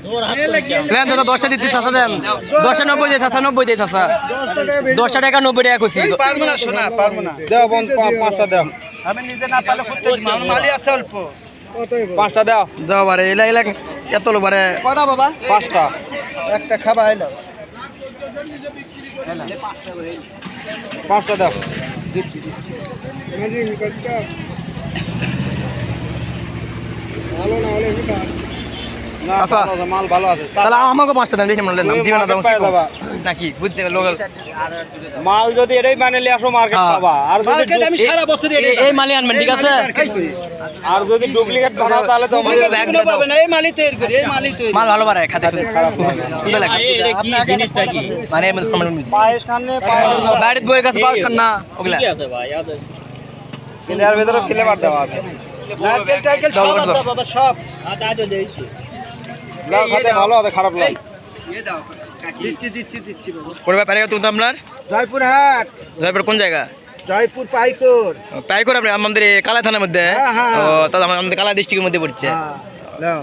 দাদা 10টা দিতে চাচা দেন 10টা 90 দিয়ে চাচা 90 দিয়ে চাচা 10টা টাকা 90 টাকা কইছি পারবো না শোনা পারবো না দাও বোন 5টা দাও আমি নিজে না পারলে করতে দিব আমার মালি আছে অল্প 5টা দাও দাও বারে এলা এলা এত লো বারে কটা বাবা 5টা একটা খাবা এলো 5টা দাও দিচ্ছি ভালো না হলে না আচ্ছা। মাল ভালো আছে তাহলে আমাকে 5টা দেন দেখি মনে নাম দিবেন না দাও পাই যাবা নাকি বুঝতে লোক মাল যদি এটাই বানাইলে আসো মার্কেট হ্যাঁ। পাবা আর যদি মার্কেট আমি সারা বছর এই মালি আনবেন ঠিক আছে আর যদি ডুপ্লিকেট বানাও তাহলে তো আমাকে ব্যাগ দিয়ে দাও। পাবে না এই মালি তৈরি করি এই মালি তৈরি মাল ভালো বারে খাতে খারাপ সুন্দর লাগে জিনিসটা কি মানে পায়েস খানে পায়েস বাইরে বইয়ের কাছে পাস কর না ওগুলা কিন্তু এর ভিতরে ফ্লেভার দেওয়া আছে নারকেল টারকেল সব আছে বাবা সব লাউ খাতে ভালো আছে খারাপ লাগে দিচ্ছি বাবা করে ব্যাপারে তো আপনার জয়পুরহাট জয়পুর কোন জায়গা জয়পুর পাইকর পাই করে আপনি আমাদের কালা থানার মধ্যে হ্যাঁ, হ্যাঁ। ও তাহলে আমাদের কালা ডিস্ট্রিক্টের মধ্যে পড়ছে হ্যাঁ